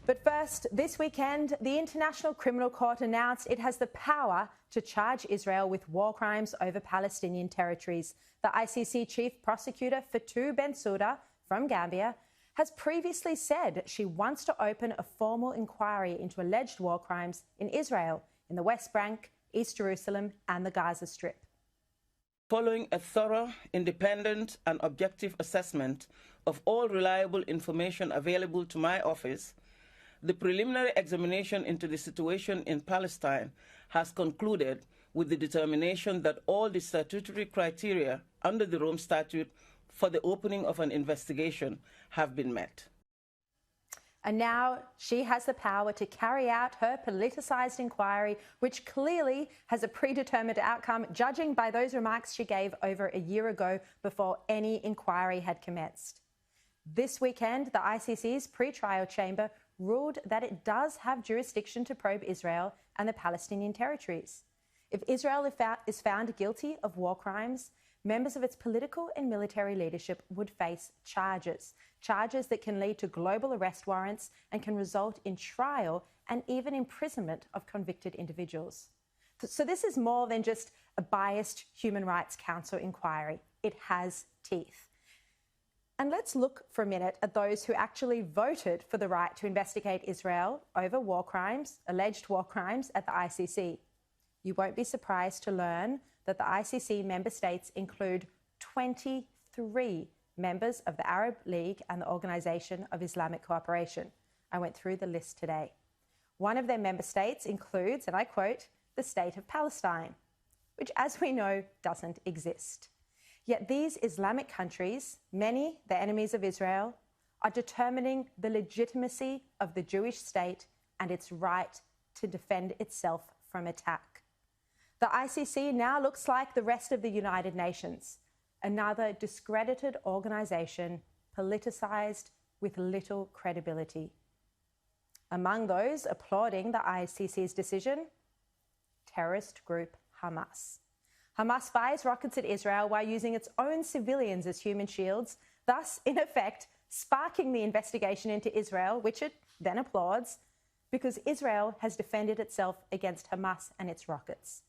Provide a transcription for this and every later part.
But first, this weekend, the International Criminal Court announced it has the power to charge Israel with war crimes over Palestinian territories. The ICC Chief Prosecutor Fatou Bensouda from Gambia has previously said she wants to open a formal inquiry into alleged war crimes in Israel, in the West Bank, East Jerusalem and the Gaza Strip. Following a thorough, independent and objective assessment of all reliable information available to my office, the preliminary examination into the situation in Palestine has concluded with the determination that all the statutory criteria under the Rome Statute for the opening of an investigation have been met. And now she has the power to carry out her politicised inquiry, which clearly has a predetermined outcome, judging by those remarks she gave over a year ago before any inquiry had commenced. This weekend, the ICC's pre-trial chamber ruled that it does have jurisdiction to probe Israel and the Palestinian territories. If Israel is found guilty of war crimes, members of its political and military leadership would face charges that can lead to global arrest warrants and can result in trial and even imprisonment of convicted individuals. So this is more than just a biased Human Rights Council inquiry. It has teeth. And let's look for a minute at those who actually voted for the right to investigate Israel over war crimes, alleged war crimes at the ICC. You won't be surprised to learn that the ICC member states include 23 members of the Arab League and the Organisation of Islamic Cooperation. I went through the list today. One of their member states includes, and I quote, the state of Palestine, which, as we know, doesn't exist. Yet these Islamic countries, many the enemies of Israel, are determining the legitimacy of the Jewish state and its right to defend itself from attack. The ICC now looks like the rest of the United Nations, another discredited organisation, politicised with little credibility. Among those applauding the ICC's decision, terrorist group Hamas. Hamas fires rockets at Israel while using its own civilians as human shields, thus, in effect, sparking the investigation into Israel, which it then applauds, because Israel has defended itself against Hamas and its rockets.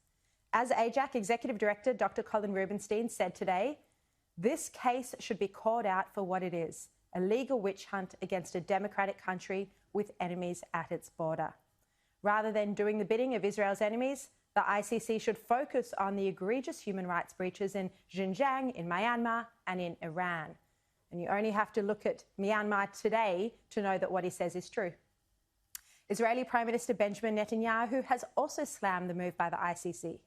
As AIJAC Executive Director Dr. Colin Rubenstein said today, this case should be called out for what it is, a legal witch hunt against a democratic country with enemies at its border. Rather than doing the bidding of Israel's enemies, the ICC should focus on the egregious human rights breaches in Xinjiang, in Myanmar and in Iran. And you only have to look at Myanmar today to know that what he says is true. Israeli Prime Minister Benjamin Netanyahu has also slammed the move by the ICC.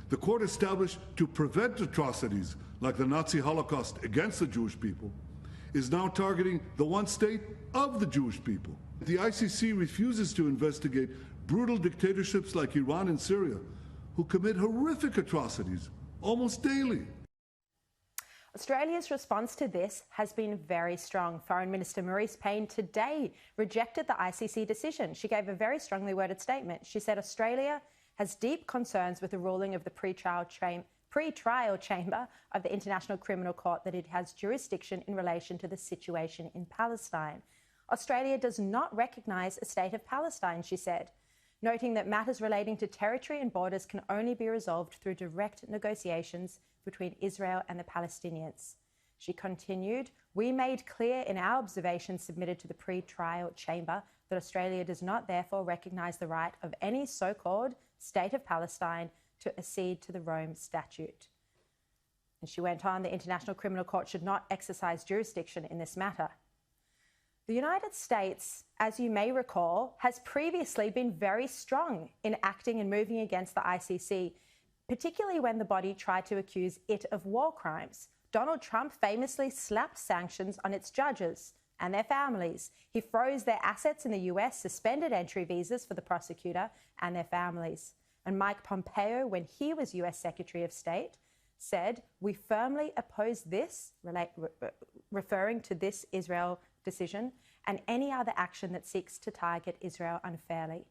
The court established to prevent atrocities like the Nazi Holocaust against the Jewish people is now targeting the one state of the Jewish people. The ICC refuses to investigate brutal dictatorships like Iran and Syria, who commit horrific atrocities almost daily. Australia's response to this has been very strong. Foreign Minister Marise Payne today rejected the ICC decision. She gave a very strongly worded statement. She said Australia has deep concerns with the ruling of the pre-trial chamber of the International Criminal Court that it has jurisdiction in relation to the situation in Palestine. Australia does not recognise a state of Palestine, she said, noting that matters relating to territory and borders can only be resolved through direct negotiations between Israel and the Palestinians. She continued, "We made clear in our observations submitted to the pre-trial chamber that Australia does not therefore recognise the right of any so-called state of Palestine to accede to the Rome Statute." And she went on, the International Criminal Court should not exercise jurisdiction in this matter. The United States, as you may recall, has previously been very strong in acting and moving against the ICC, particularly when the body tried to accuse it of war crimes. Donald Trump famously slapped sanctions on its judges and their families. He froze their assets in the US, suspended entry visas for the prosecutor and their families. And Mike Pompeo, when he was US Secretary of State, said, "We firmly oppose this," referring to this Israel decision, and any other action that seeks to target Israel unfairly.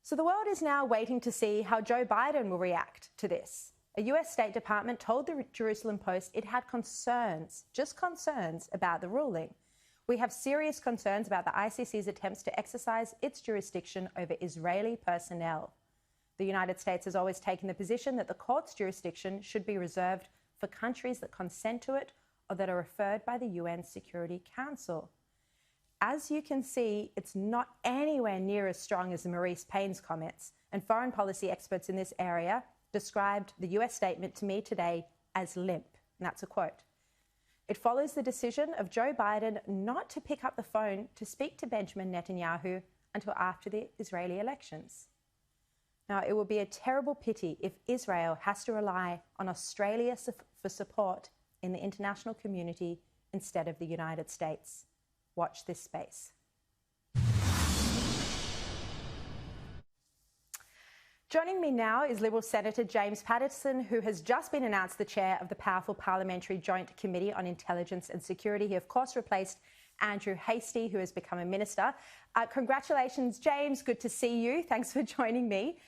So the world is now waiting to see how Joe Biden will react to this. A US State Department told the Jerusalem Post it had concerns, just concerns, about the ruling. We have serious concerns about the ICC's attempts to exercise its jurisdiction over Israeli personnel. The United States has always taken the position that the court's jurisdiction should be reserved for countries that consent to it or that are referred by the UN Security Council. As you can see, it's not anywhere near as strong as Maurice Payne's comments, and foreign policy experts in this area described the US statement to me today as limp, and that's a quote. It follows the decision of Joe Biden not to pick up the phone to speak to Benjamin Netanyahu until after the Israeli elections. Now, it will be a terrible pity if Israel has to rely on Australia for support in the international community instead of the United States. Watch this space. Joining me now is Liberal Senator James Patterson, who has just been announced the chair of the powerful Parliamentary Joint Committee on Intelligence and Security. He, of course, replaced Andrew Hastie, who has become a minister. Congratulations, James. Good to see you. Thanks for joining me.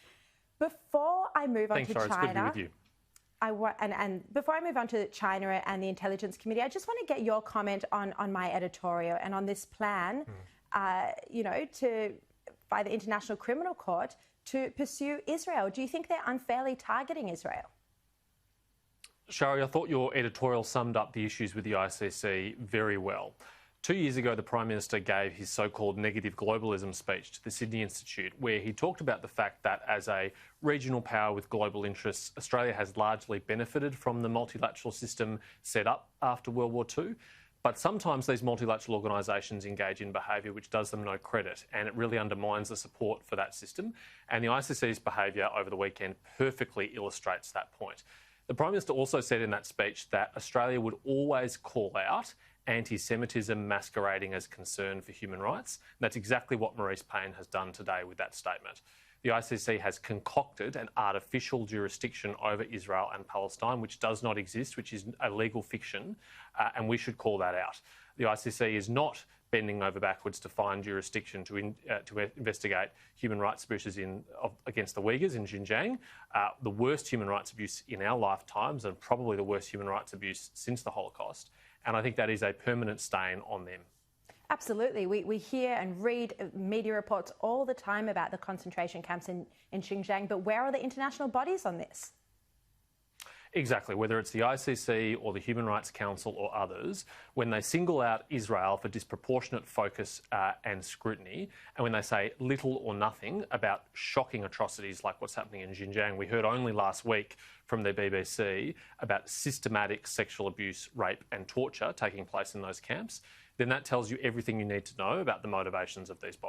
Before I move on to China, it's good to be with you. Before I move on to China and the Intelligence Committee, I just want to get your comment on my editorial and on this plan, by the International Criminal Court to pursue Israel. Do you think they're unfairly targeting Israel? Sharri, I thought your editorial summed up the issues with the ICC very well. 2 years ago, the Prime Minister gave his so-called negative globalism speech to the Sydney Institute, where he talked about the fact that as a regional power with global interests, Australia has largely benefited from the multilateral system set up after World War II. But sometimes these multilateral organisations engage in behaviour which does them no credit, and it really undermines the support for that system. And the ICC's behaviour over the weekend perfectly illustrates that point. The Prime Minister also said in that speech that Australia would always call out anti-Semitism masquerading as concern for human rights. And that's exactly what Maurice Payne has done today with that statement. The ICC has concocted an artificial jurisdiction over Israel and Palestine, which does not exist, which is a legal fiction, and we should call that out. The ICC is not bending over backwards to find jurisdiction to investigate human rights abuses against the Uyghurs in Xinjiang, the worst human rights abuse in our lifetimes and probably the worst human rights abuse since the Holocaust. And I think that is a permanent stain on them. Absolutely. We hear and read media reports all the time about the concentration camps in Xinjiang, but where are the international bodies on this? Exactly. Whether it's the ICC or the Human Rights Council or others, when they single out Israel for disproportionate focus and scrutiny, and when they say little or nothing about shocking atrocities like what's happening in Xinjiang, we heard only last week from the BBC about systematic sexual abuse, rape and torture taking place in those camps, then that tells you everything you need to know about the motivations of these bodies.